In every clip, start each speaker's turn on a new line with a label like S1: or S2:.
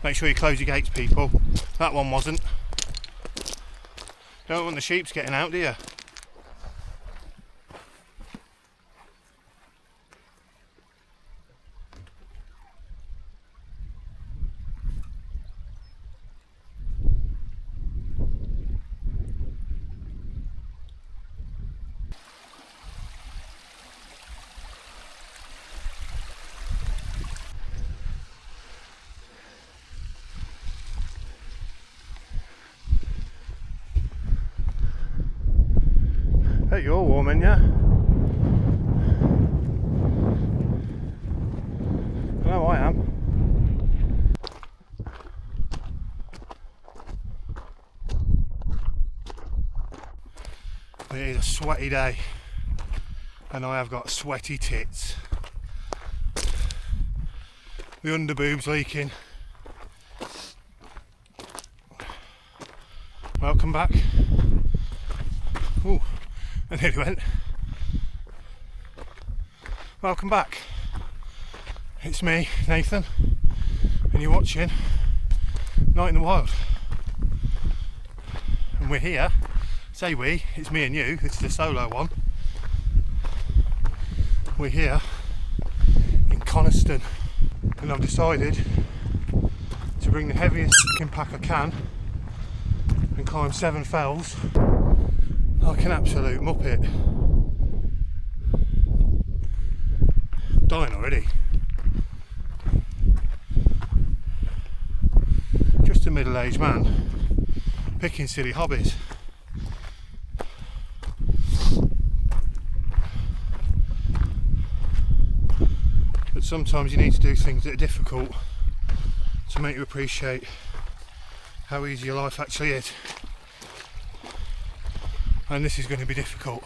S1: Make sure you close your gates, people. That one wasn't. Don't want the sheep's getting out, do you? Hey, you're warming, yeah? No, I am. It is a sweaty day, and I have got sweaty tits. The underboob's leaking. Welcome back. Ooh. I nearly went. Welcome back. It's me, Nathan, and you're watching Night in the Wild. And we're here. Say we, it's me and you. This is a solo one. We're here in Coniston, and I've decided to bring the heaviest fucking pack I can and climb 7 fells. Like an absolute muppet. Dying already. Just a middle-aged man picking silly hobbies. But sometimes you need to do things that are difficult to make you appreciate how easy your life actually is. And this is going to be difficult.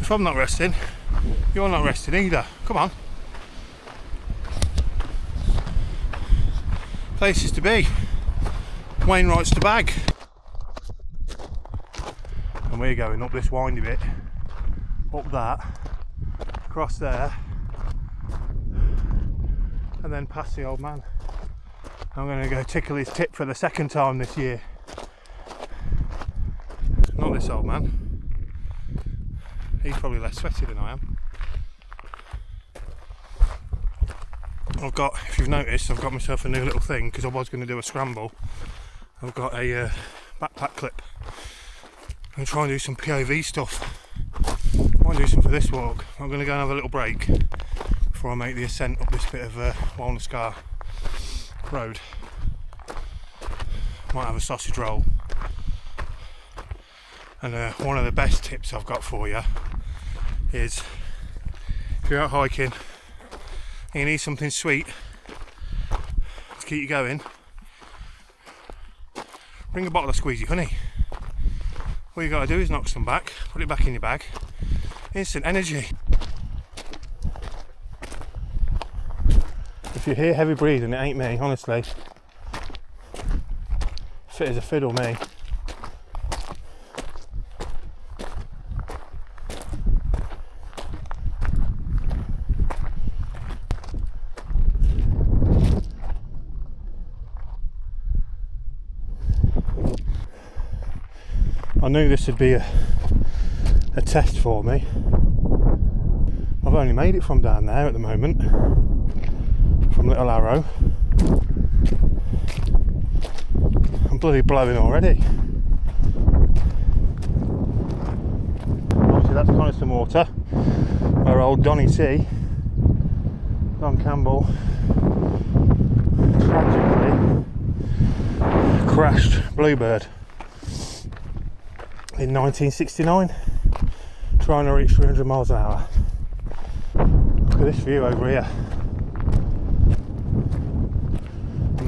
S1: If I'm not resting, you're not resting either. Come on. Places to be. Wainwright's to bag. And we're going up this windy bit, up that, across there, and then past the old man. I'm going to go tickle his tip for the second time this year. Not this old man. He's probably less sweaty than I am. I've got, if you've noticed, I've got myself a new little thing because I was going to do a scramble. I've got a backpack clip. I'm going to try and do some POV stuff. I might do some for this walk. I'm going to go and have a little break before I make the ascent up this bit of Walna Scar road. Might have a sausage roll. And one of the best tips I've got for you is, if you're out hiking and you need something sweet to keep you going, bring a bottle of squeezy honey. All you got to do is knock some back, put it back in your bag. Instant energy. If you hear heavy breathing, it ain't me, honestly. Fit as a fiddle, me. I knew this would be a test for me. I've only made it from down there at the moment, from Little Arrow. I'm bloody blowing already. Obviously that's Coniston water, where old Don Campbell, tragically crashed Bluebird in 1969, trying to reach 300 miles an hour. Look at this view over here.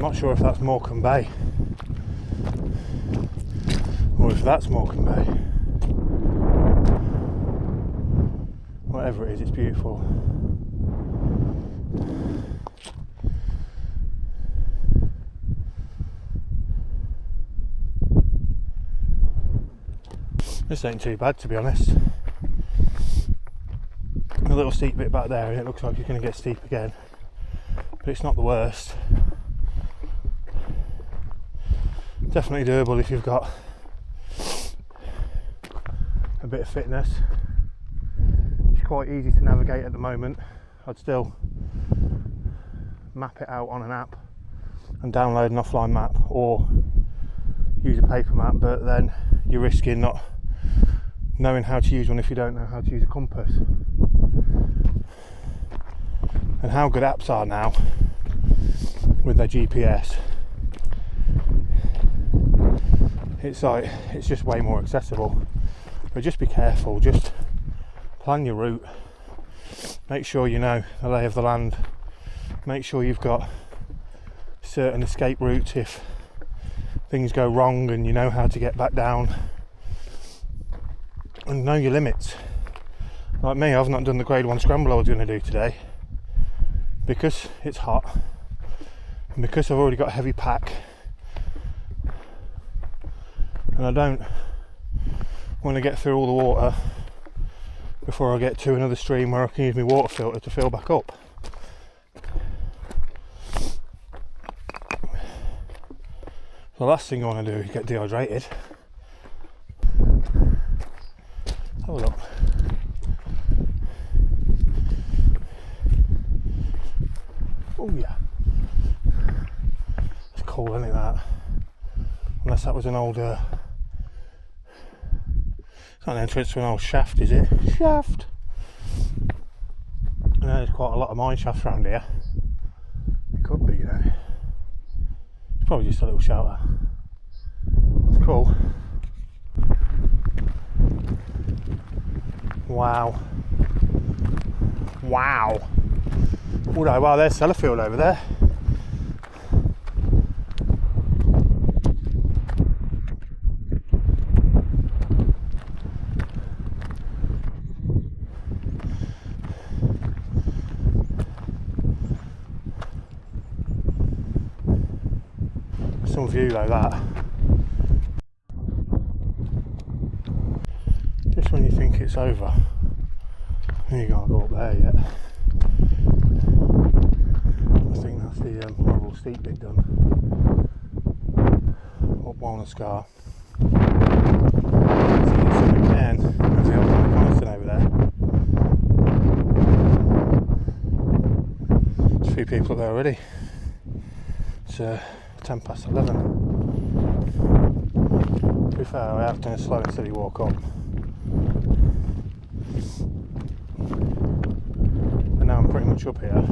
S1: not sure if that's Morecambe Bay or if that's Morecambe Bay. Whatever it is, it's beautiful. This ain't too bad, to be honest. A little steep bit back there and it looks like it's going to get steep again, but it's not the worst. Definitely doable if you've got a bit of fitness. It's quite easy to navigate at the moment. I'd still map it out on an app and download an offline map or use a paper map, but then you're risking not knowing how to use one if you don't know how to use a compass. And how good apps are now with their GPS. It's just way more accessible. But just be careful, just plan your route. Make sure you know the lay of the land. Make sure you've got certain escape routes if things go wrong and you know how to get back down. And know your limits. Like me, I've not done the grade 1 scramble I was going to do today because it's hot and because I've already got a heavy pack and I don't want to get through all the water before I get to another stream where I can use my water filter to fill back up. The last thing I want to do is get dehydrated. Have a look. Oh yeah. It's cool, isn't it, that? Unless that was an old it's not an entrance to an old shaft, is it? Shaft! I know there's quite a lot of mine shafts around here. It could be, you know. It's probably just a little shelter. It's cool. Wow. Wow. Oh, wow, there's Sellafield over there. Some view like that. Just when you think it's over, you can't go up there yet. I think that's the horrible steep bit done. Up Walna Scar. I think it's something again. There's the old Coniston over there. There's a few people up there already. It's 10 past 11. To be fair, I have done a slow and steady walk up. And now I'm pretty much up here.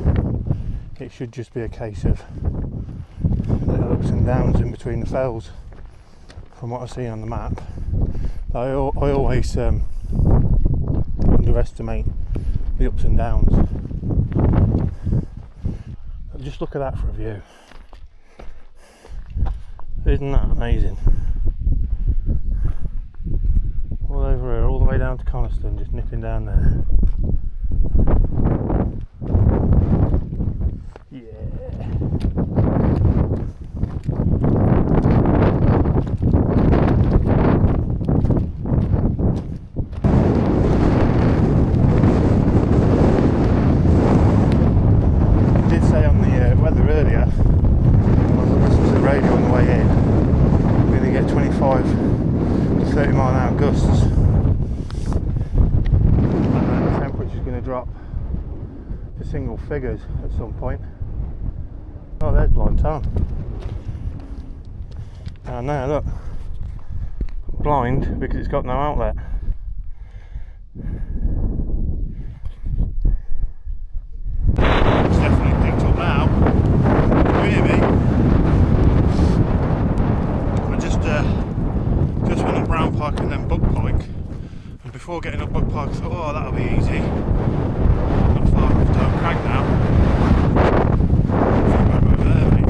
S1: It should just be a case of little ups and downs in between the fells from what I see on the map. I always underestimate the ups and downs. But just look at that for a view. Isn't that amazing? All over here, all the way down to Coniston, just nipping down there. Single figures at some point. Oh, there's Blind Town. And there, look, blind because it's got no outlet. It's definitely picked up now. Can you hear me? I just went up Brown Park and then Buck Pike, and before getting up Buck Park I thought, oh, that'll be easy. Not far off Dow Crag now. Over there, mate.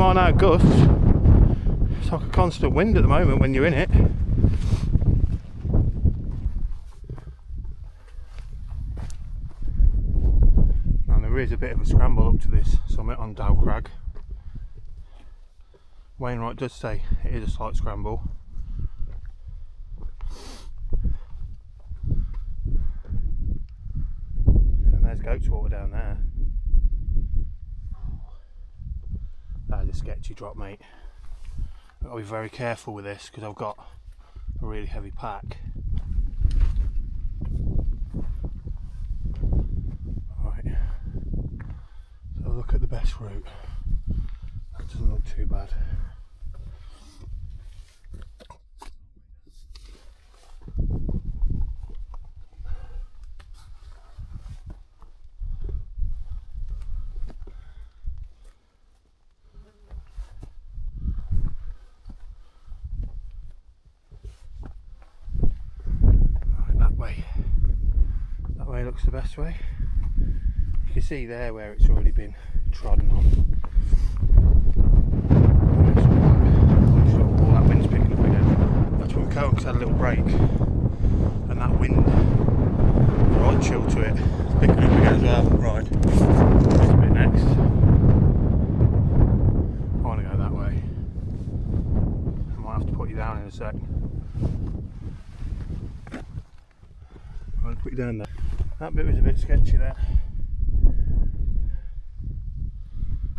S1: mile an hour gusts. It's like a constant wind at the moment when you're in it. And there is a bit of a scramble up to this summit on Dow Crag. Wainwright does say it is a slight scramble. And there's goat's water down there. That is a sketchy drop, mate. I've got to be very careful with this because I've got a really heavy pack. Right, so look at the best route. That doesn't look too bad. That way looks the best way. You can see there where it's already been trodden on. Oh, that wind's picking up again. That's when Coax had a little break, and that wind, right chill to it, it's picking up again as well. Right, next bit next. I want to go that way. I might have to put you down in a sec. I'll put you down there. That bit was a bit sketchy there.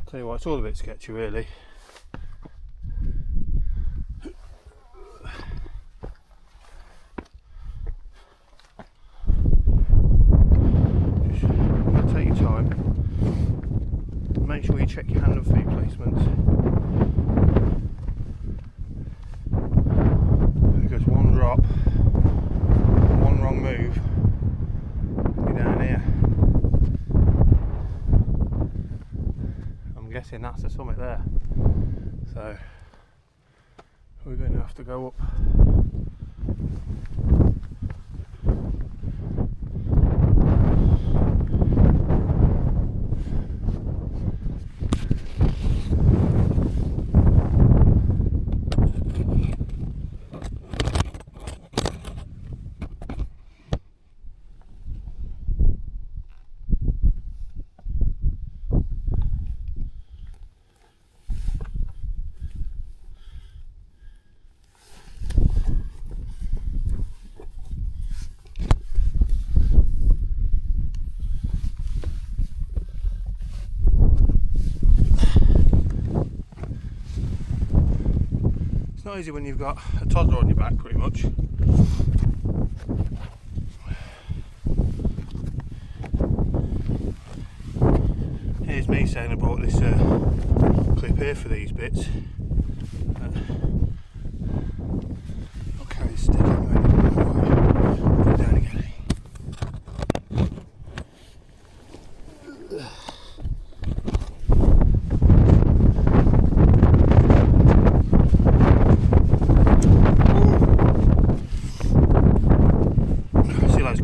S1: Tell you what, it's all a bit sketchy really. Just take your time. Make sure you check your hand and feet placements. Because one drop, one wrong move, down here. I'm guessing that's the summit there. So we're going to have to go up. Not easy when you've got a toddler on your back, pretty much. Here's me saying I bought this clip here for these bits. I'll carry the stick anyway. Put it down again.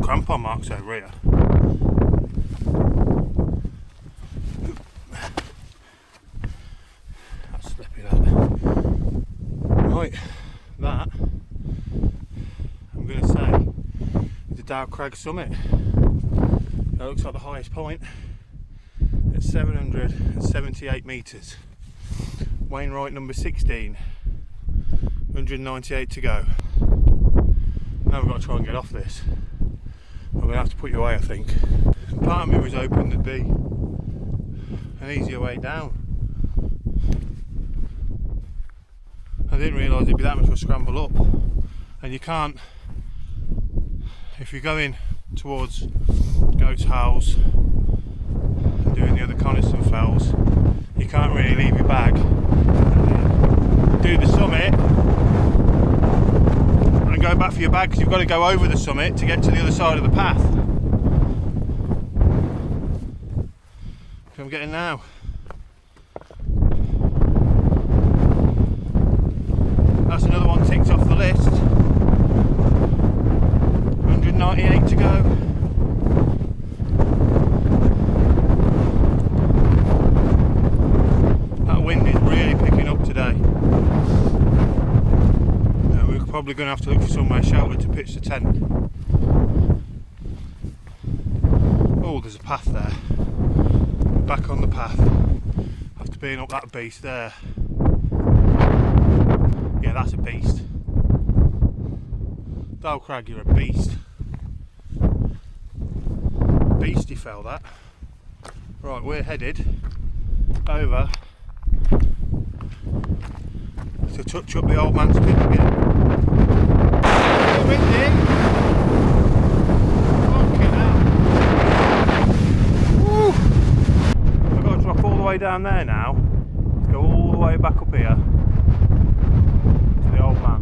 S1: Crampon marks over here. That's slippy that. Right, that I'm going to say is the Dow Crag summit. That looks like the highest point at 778 metres. Wainwright number 16, 198 to go. Now we've got to try and get off this. I'm going to have to put you away, I think. Part of me was hoping there'd be an easier way down. I didn't realise it'd be that much of a scramble up. And you can't, if you're going towards Goat's Hause and doing the other Coniston Fells, you can't really leave your bag, do the summit and go back for your bag, because you've got to go over the summit to get to the other side of the path. I'm getting now. That's another one ticked off the list. 198 to go. That wind is really Probably going to have to look for somewhere sheltered to pitch the tent. Oh, there's a path there. Back on the path. After being up that beast there. Yeah, that's a beast. Dow Crag, you're a beast. Beastie fell that. Right, we're headed over to touch up the old man's pit again. Fucking hell. Woo. I've got to drop all the way down there now to go all the way back up here to the old man.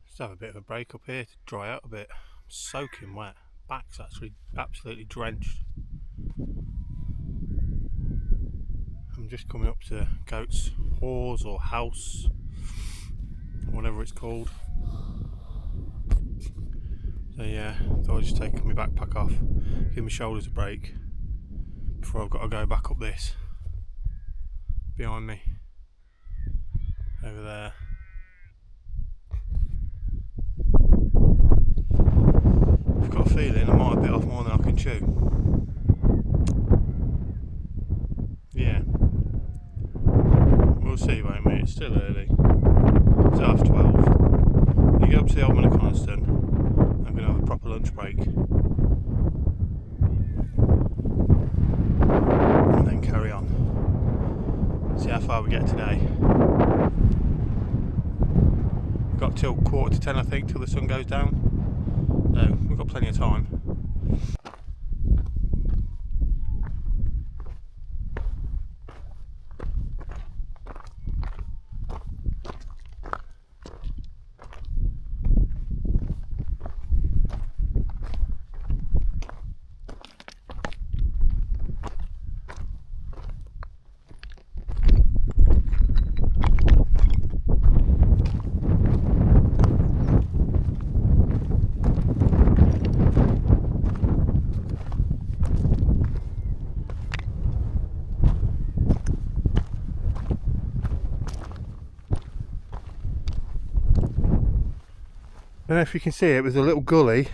S1: Just have a bit of a break up here to dry out a bit. I'm soaking wet. Back's actually absolutely drenched. I'm just coming up to Goat's Hawse or House, whatever it's called. So yeah, thought I'd just take my backpack off, give my shoulders a break before I've got to go back up this. Behind me, over there. I've got a feeling I might bit off more than I can chew. Yeah. We'll see, won't we? It's still early. It's 12:30. When you get up to the old man of Coniston, I'm going to have a proper lunch break. And then carry on. See how far we get today. We've got till 9:45, I think, till the sun goes down. So we've got plenty of time. I don't know if you can see it, there's a little gully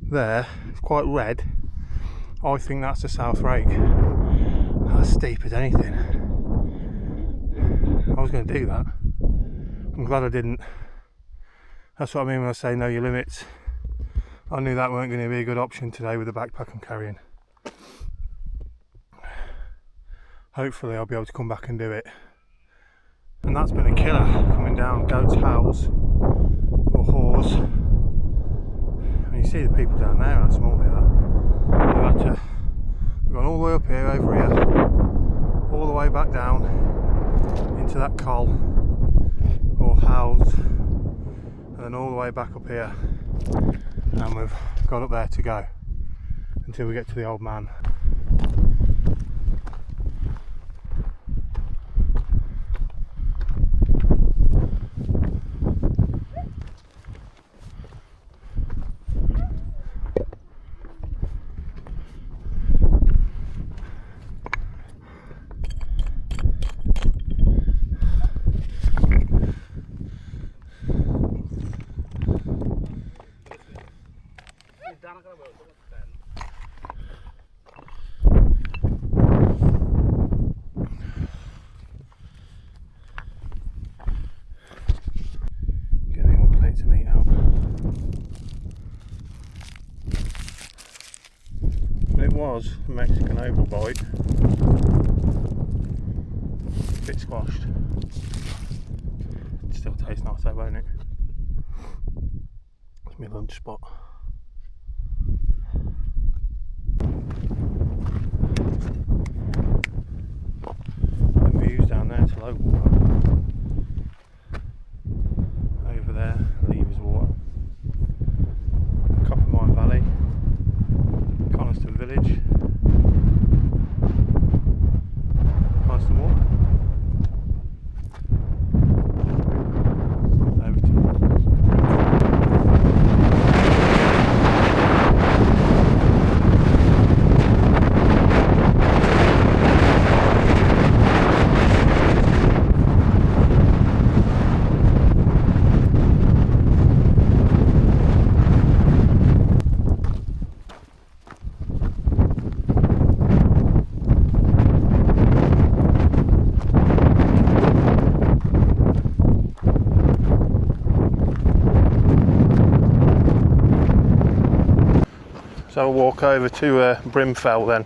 S1: there, it's quite red. I think that's the South Rake. That's steep as anything. I was going to do that. I'm glad I didn't. That's what I mean when I say know your limits. I knew that weren't going to be a good option today with the backpack I'm carrying. Hopefully I'll be able to come back and do it. And that's been a killer, coming down Goat's House. Hawse. And you see the people down there, how small they are. We've gone all the way up here, over here, all the way back down into that col or house, and then all the way back up here, and we've got up there to go until we get to the old man. Getting all plate to meet out. It was a Mexican oval bite. A bit squashed. It still tastes nice though, won't it? It's my lunch spot. The views down there to Lowe. Over there, Levers Water. Copper Mine Valley. Coniston Village. So I'll walk over to Brim Fell then.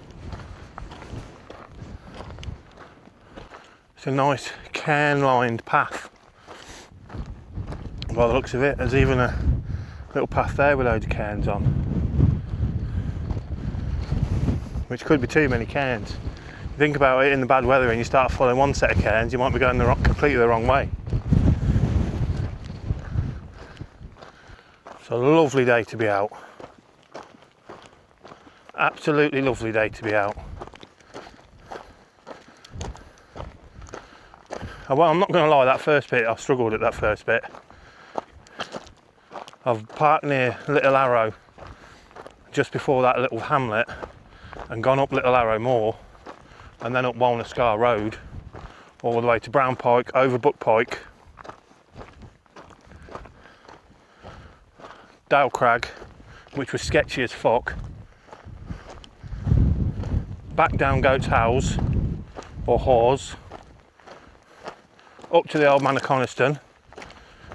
S1: It's a nice cairn-lined path. By the looks of it, there's even a little path there with loads of cairns on, which could be too many cairns. You think about it, in the bad weather and you start following one set of cairns, you might be going completely the wrong way. It's a lovely day to be out. Absolutely lovely day to be out. Well, I'm not going to lie, that first bit, I struggled at that first bit. I've parked near Little Arrow just before that little hamlet and gone up Little Arrow more and then up Walna Scar Road all the way to Brown Pike, over Buck Pike, Dow Crag, which was sketchy as fuck, back down Goat's Hause or Hawse, up to the old man of Coniston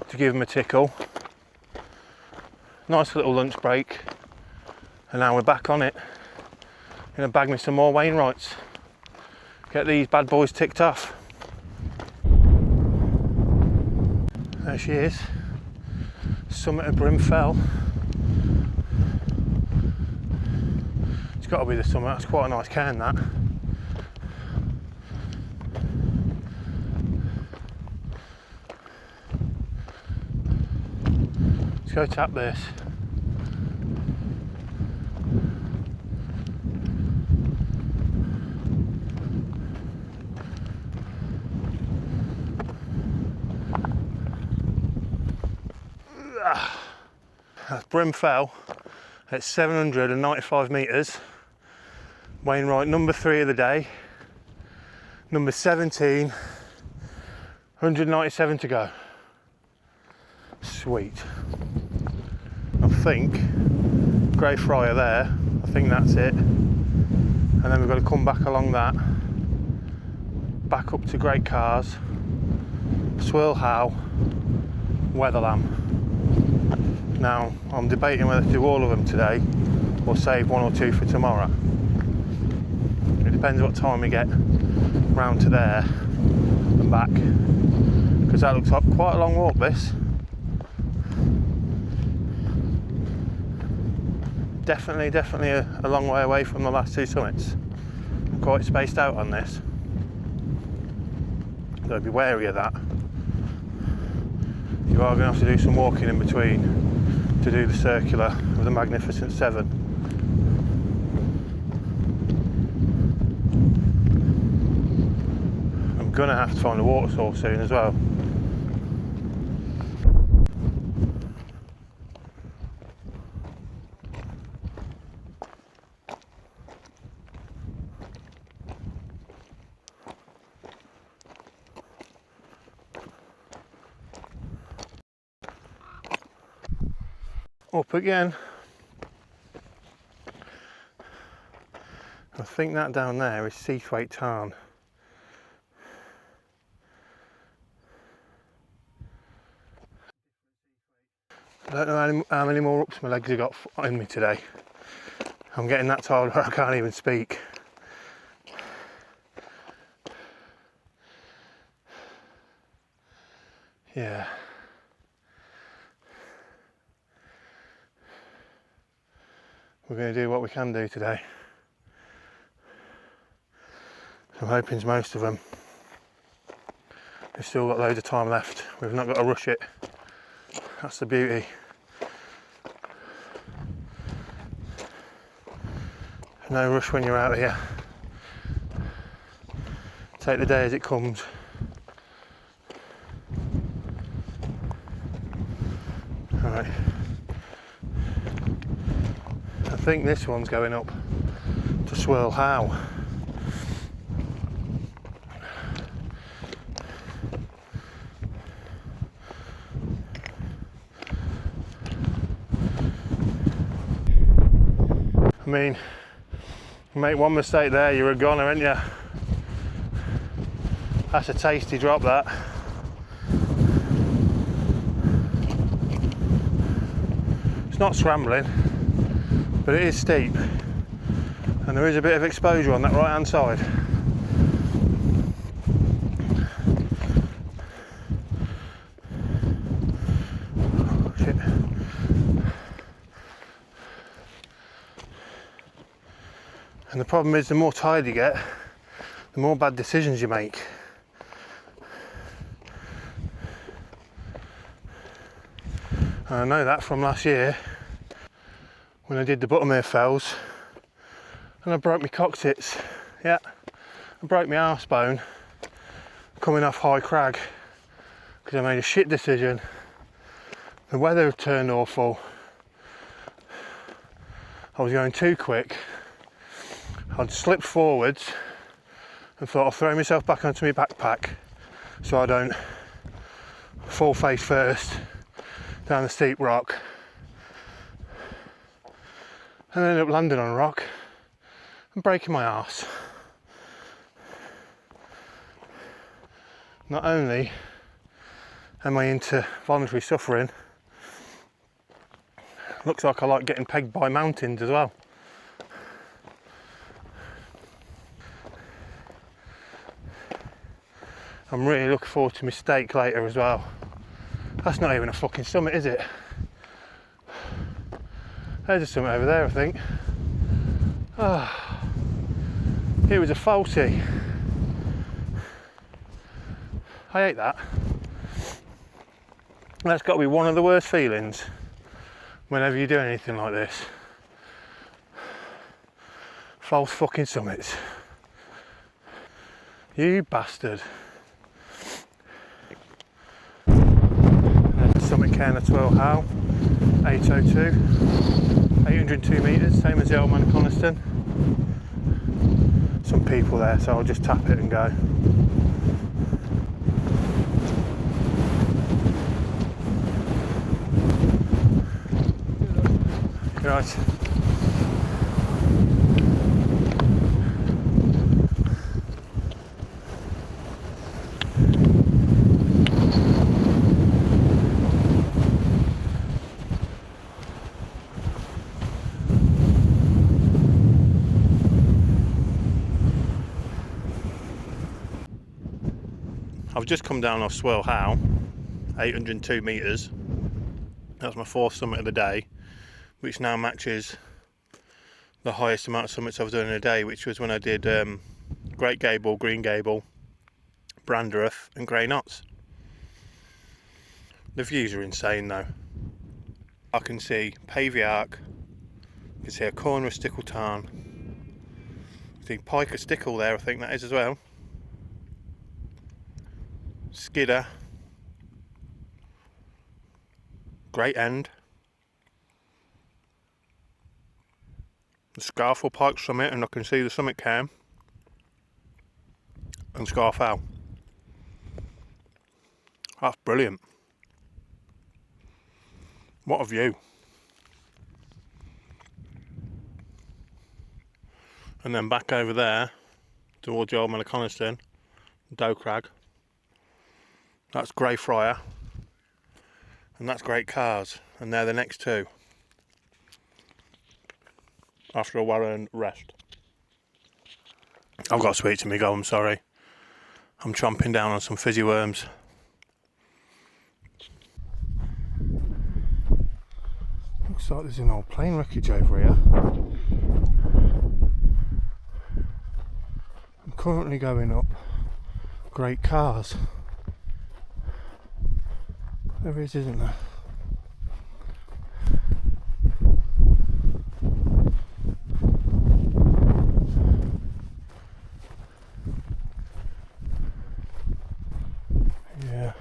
S1: to give him a tickle. Nice little lunch break, and now we're back on it. Gonna bag me some more Wainwrights. Get these bad boys ticked off. There she is, summit of Brim Fell. It's got to be the summit. That's quite a nice cairn, that. Go tap this. That's Brim Fell at 795 metres. Wainwright number 3 of the day. Number 17, 197 to go. Sweet. I think Grey Friar there, I think that's it, and then we've got to come back along that, back up to Great Cars, Swirl Hause, Wetherlam. Now I'm debating whether to do all of them today or save 1 or 2 for tomorrow. It depends what time we get round to there and back, because that looks like quite a long walk, this. Definitely a long way away from the last 2 summits. I'm quite spaced out on this. So be wary of that. You are going to have to do some walking in between to do the circular of the Magnificent 7. I'm going to have to find a water source soon as well. Up again. I think that down there is Seathwaite Tarn. I don't know how many more ups my legs have got in me today. I'm getting that tired where I can't even speak. Yeah. We're going to do what we can do today. I'm hoping it's most of them. We've still got loads of time left. We've not got to rush it. That's the beauty. No rush when you're out here. Take the day as it comes. Alright. I think this one's going up to Swirl Hause. I mean, you make one mistake there, you're a goner, aren't you? That's a tasty drop, that. It's not scrambling, but it is steep, and there is a bit of exposure on that right hand side. Oh, shit. And the problem is, the more tired you get, the more bad decisions you make. And I know that from last year when I did the Buttermere Fells and I broke my coccyx. Yeah, I broke my arse bone coming off High Crag because I made a shit decision. The weather had turned awful. I was going too quick. I'd slipped forwards and thought I'll throw myself back onto my backpack so I don't fall face first down the steep rock, and ended up landing on a rock and breaking my arse. Not only am I into voluntary suffering, looks like I like getting pegged by mountains as well. I'm really looking forward to my steak later as well. That's not even a fucking summit, is it? There's a summit over there, I think. Ah, it was a falsy. I hate that. That's got to be one of the worst feelings whenever you do anything like this. False fucking summits. You bastard. Summit cairn at Swirl Hause, 802, 802 metres, same as the old man of Coniston. Some people there, so I'll just tap it and go. Right. I've just come down off Swirl Hause, 802 metres. That's my fourth summit of the day, which now matches the highest amount of summits I've done in a day, which was when I did Great Gable, Green Gable, Brandreth and Grey Knots. The views are insane though. I can see Pavey Arc, I can see a corner of Stickle Tarn, I see Pike of Stickle there, I think that is as well. Skidder, Great End, the Scarfell Pike Summit, and I can see the summit cairn, and Scarfell. That's brilliant. What a view. And then back over there towards the old man of Coniston, Dow Crag. That's Grey Friar, and that's Great Cars, and they're the next two after a well-earned rest. I've got sweets in me go, I'm sorry. I'm chomping down on some fizzy worms. Looks like there's an old plane wreckage over here. I'm currently going up Great Cars. There is, isn't there? Yeah.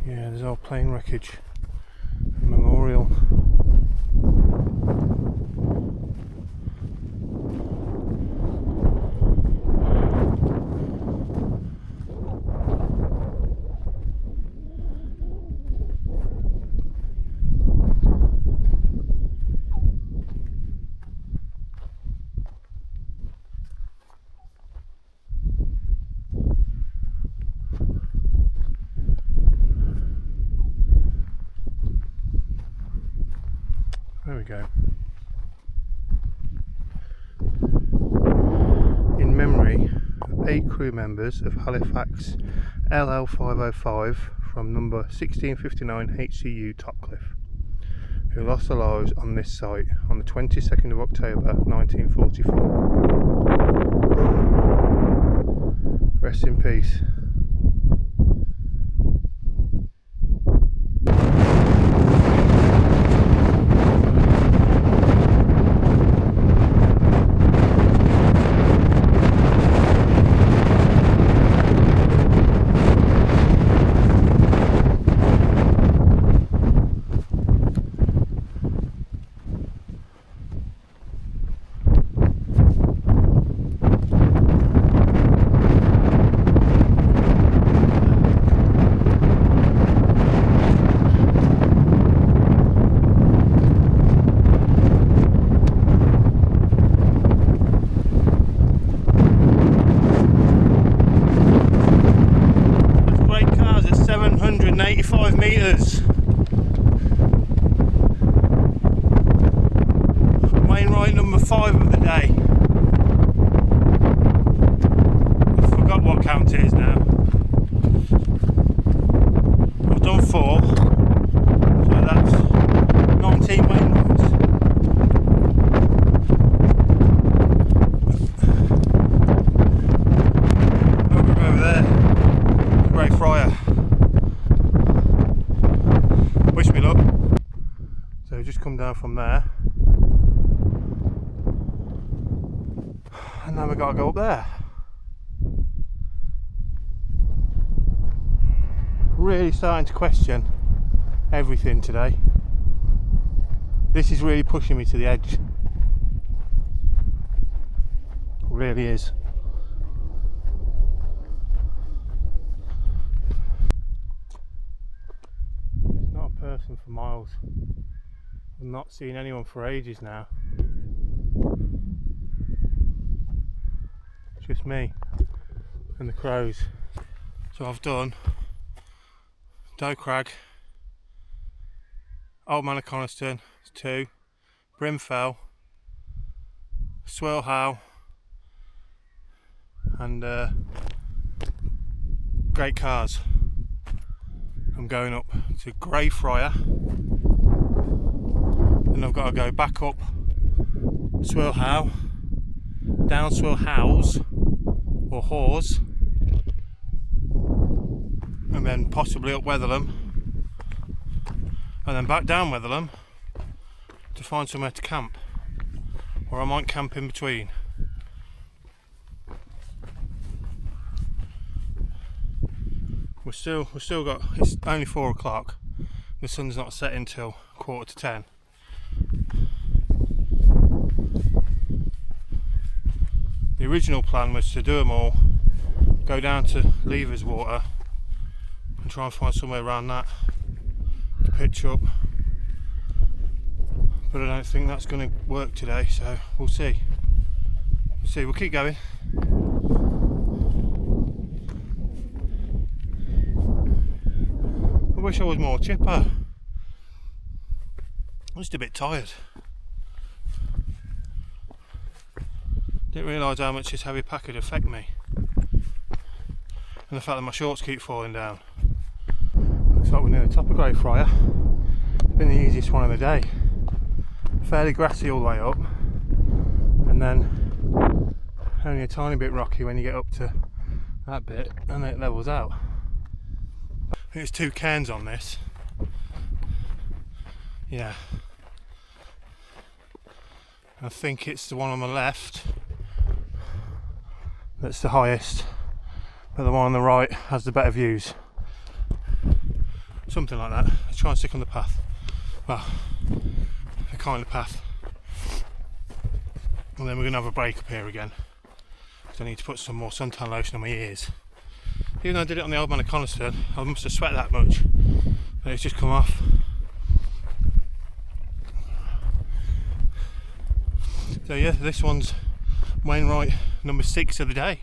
S1: Yeah, there's old plane wreckage. Memorial. There we go. In memory of 8 crew members of Halifax LL505 from number 1659 HCU Topcliffe, who lost their lives on this site on the 22nd of October 1944. Rest in peace. Come down from there, and then we gotta go up there. Really starting to question everything today. This is really pushing me to the edge. It really is. There's not a person for miles. I've not seen anyone for ages now. It's just me and the crows. So I've done Dow Crag, Old Man of Coniston, 2, Brim Fell, Swirl Hause, and Great Cars. I'm going up to Grey Friar. And I've got to go back up Swirl Hause, down Swirl Hause or Hawse, and then possibly up Wetherlam, and then back down Wetherlam to find somewhere to camp, or I might camp in between. We've still got, it's only 4 o'clock, the sun's not set until 9:45. The original plan was to do them all, go down to Levers Water and try and find somewhere around that to pitch up, but I don't think that's going to work today, so we'll see. We'll keep going. I wish I was more chipper. I'm just a bit tired. Didn't realise how much this heavy pack would affect me, and the fact that my shorts keep falling down. Looks like we're near the top of Grey Friar. It's been the easiest one of the day. Fairly grassy all the way up, and then only a tiny bit rocky when you get up to that bit, and then it levels out. I think there's 2 cairns on this. Yeah. I think it's the one on the left that's the highest, but the one on the right has the better views. Something like that. Let's try and stick on the path. Well, the kind of path. And then we're going to have a break up here again, because I need to put some more suntan lotion on my ears. Even though I did it on the Old Man of Coniston, I must have sweat that much, but it's just come off. So yeah, this one's Wainwright number 6 of the day.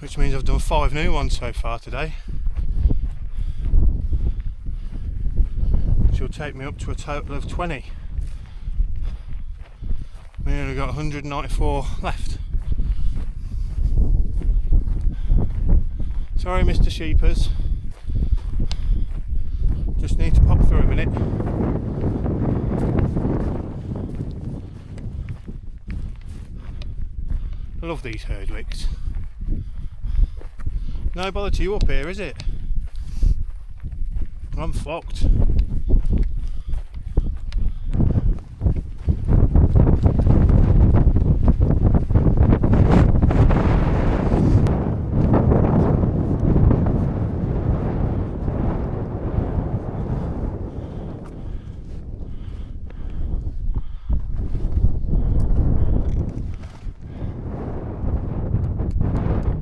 S1: which means I've done 5 new ones so far today, which will take me up to a total of 20. We only got 194 left. Sorry, Mr. Sheepers, just need to pop through a minute. I love these herdwicks. No bother to you up here, is it? I'm fucked.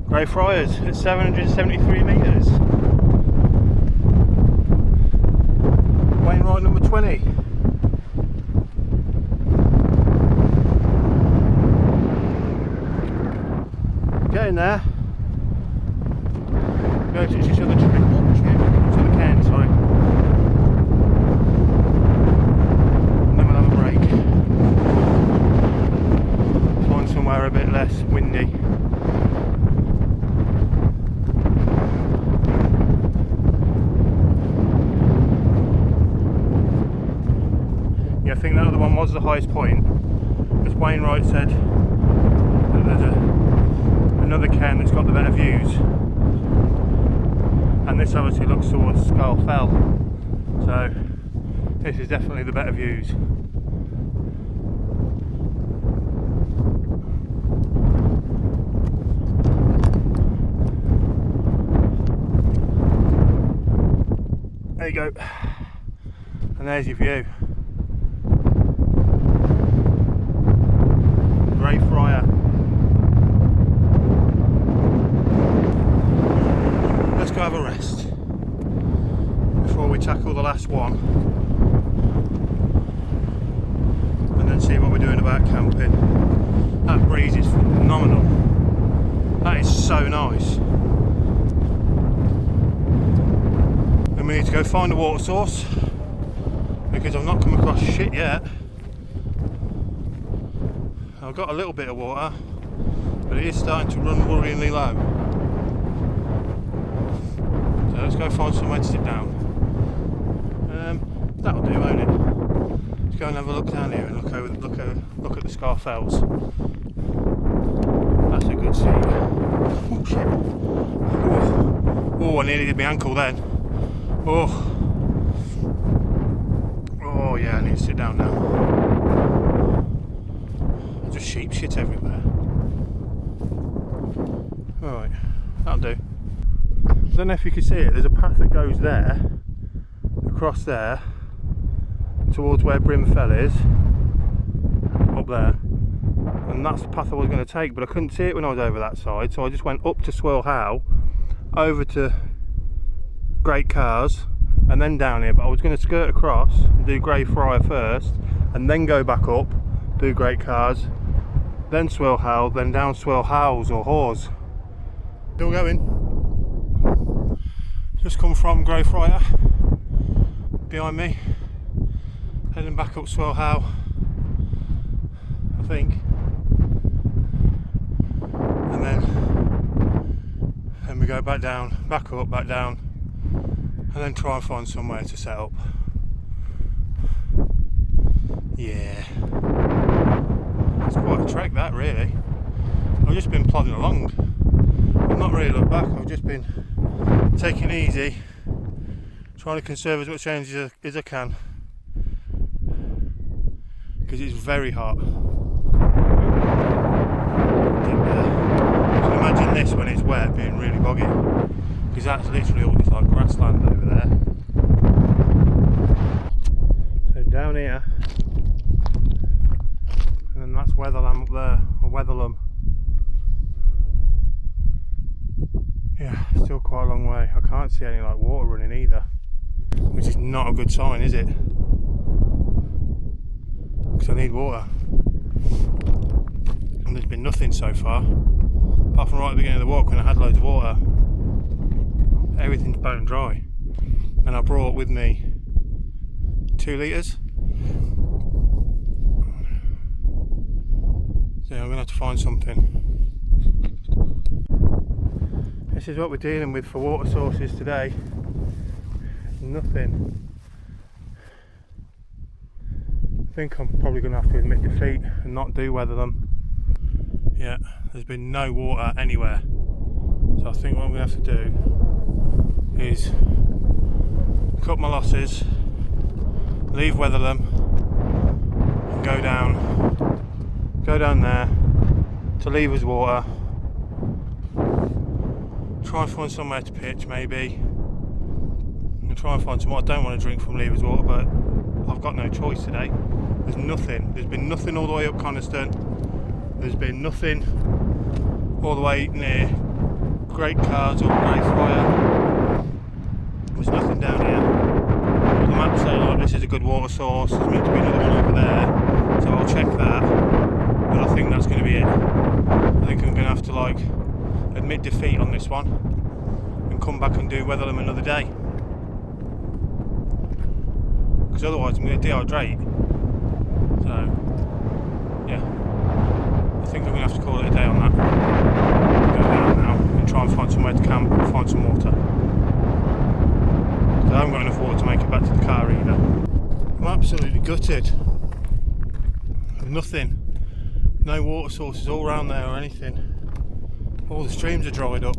S1: Grey Friars at 773 metres. Wainwright number 20. Getting there. Go to each other tree. Oh shit, it's on the cairn, sorry. And then we'll have a break. Find somewhere a bit less windy. I think that other one was the highest point, as Wainwright said that there's another cairn that's got the better views, and this obviously looks towards Swirl Fell, so this is definitely the better views. There you go, and there's your view. Friar. Let's go have a rest before we tackle the last one, and then see what we're doing about camping. That breeze is phenomenal. That is so nice. And we need to go find a water source, because I've not come across shit yet. I've got a little bit of water, but it is starting to run worryingly low. So let's go find somewhere to sit down. That'll do, won't it? Let's go and have a look down here and look at the Scar Fells. That's a good scene. Oh shit! Oh, I nearly did my ankle then. Oh yeah, I need to sit down now. Just sheep shit everywhere. Alright, that'll do. I don't know if you can see it, there's a path that goes there, across there, towards where Brim Fell is, up there. And that's the path I was going to take, but I couldn't see it when I was over that side, so I just went up to Swirl Hause, over to Great Cars, and then down here. But I was going to skirt across and do Grey Friar first, and then go back up, do Great Cars, then Swirl Hause, then down Swirl Hause or Hawse. Still going. Just come from Grey Friar behind me, heading back up Swirl Hause, I think, and then we go back down, back up, back down, and then try and find somewhere to set up. Yeah, it's quite a trek that, really. I've just been plodding along. I've not really looked back. I've just been taking it easy, trying to conserve as much energy as I can, because it's very hot. You can imagine this when it's wet being really boggy, because that's literally all just like grassland over there. So down here, and then that's Wetherlam up there, or Wetherlam. Yeah, still quite a long way. I can't see any like water running either, which is not a good sign, is it? Because I need water, and there's been nothing so far. apart from right at the beginning of the walk when I had loads of water. Everything's bone dry. And I brought with me 2 litres. So I'm going to have to find something. This is what we're dealing with for water sources today. Nothing. I think I'm probably going to have to admit defeat and not do Wetherlam. Yeah, there's been no water anywhere. So I think what I'm going to have to do is cut my losses, leave Wetherlam and go down there to Lever's water, try and find somewhere to pitch maybe, and try and find some. I don't want to drink from Lever's water, but I've got no choice today. There's nothing. There's been nothing all the way up Coniston. There's been nothing all the way near Great Cars or Great Friar. There's nothing down here. The map say like this is a good water source. There's meant to be another one over there, so I'll check that. But I think that's going to be it. I think I'm going to have to like admit defeat on this one and come back and do Wetherlam another day. Because otherwise I'm going to dehydrate. So, yeah, I think I'm going to have to call it a day on that. Go down now and try and find somewhere to camp and find some water. Because I haven't got enough water to make it back to the car either. I'm absolutely gutted. Nothing. No water sources all around there or anything. All the streams are dried up.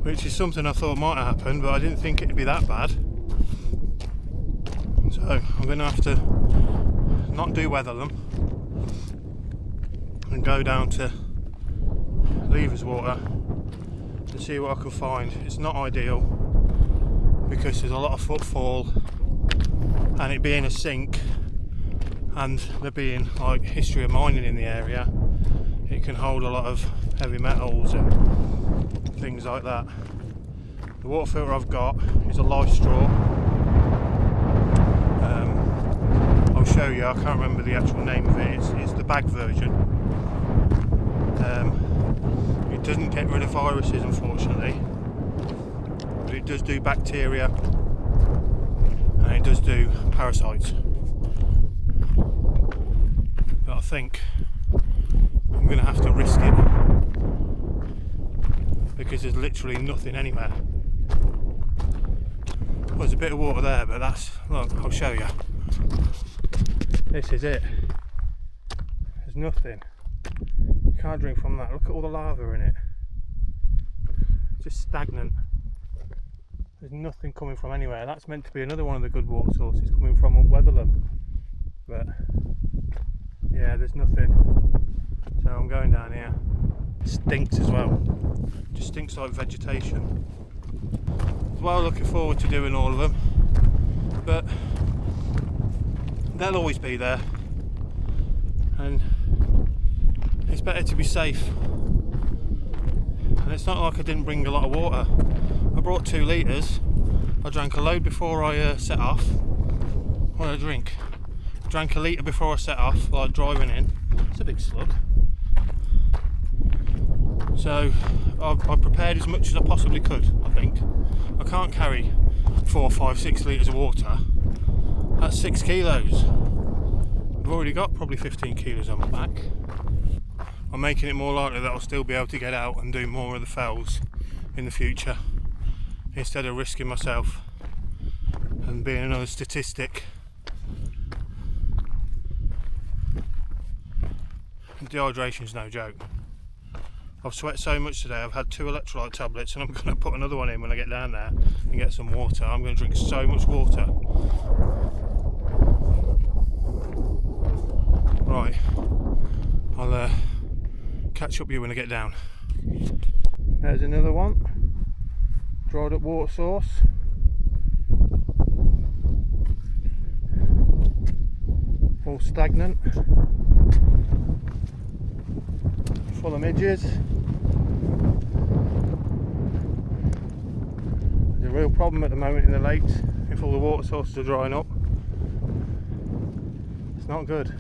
S1: Which is something I thought might happen, but I didn't think it'd be that bad. So I'm going to have to not do Wetherlam and go down to Lever's water and see what I can find. It's not ideal because there's a lot of footfall and it being a sink and there being like history of mining in the area, it can hold a lot of heavy metals and things like that. The water filter I've got is a Lifestraw. I'll show you, I can't remember the actual name of it, it's the bag version. It doesn't get rid of viruses unfortunately, but it does do bacteria and it does do parasites. But I think I'm going to have to risk it because there's literally nothing anywhere. Well, there's a bit of water there, but that's, look, I'll show you. This is it. There's nothing. You can't drink from that. Look at all the lava in it. It's just stagnant. There's nothing coming from anywhere. That's meant to be another one of the good water sources coming from Wetherlam. But yeah, there's nothing. So I'm going down here. It stinks as well. Just stinks like vegetation. Well, looking forward to doing all of them. But they'll always be there, and it's better to be safe. And it's not like I didn't bring a lot of water. I brought 2 litres. I drank a load before I set off. What did I drink? Drank a litre before I set off, like driving in. It's a big slug. So I prepared as much as I possibly could, I think. I can't carry 4, 5, 6 litres of water. That's 6 kilos. I've already got probably 15 kilos on my back. I'm making it more likely that I'll still be able to get out and do more of the fells in the future, instead of risking myself and being another statistic. Dehydration's no joke. I've sweat so much today, I've had 2 electrolyte tablets and I'm going to put another one in when I get down there and get some water. I'm going to drink so much water. Right, I'll catch up with you when I get down. There's another one. Dried up water source. All stagnant. Full of midges. There's a real problem at the moment in the lakes if all the water sources are drying up. It's not good.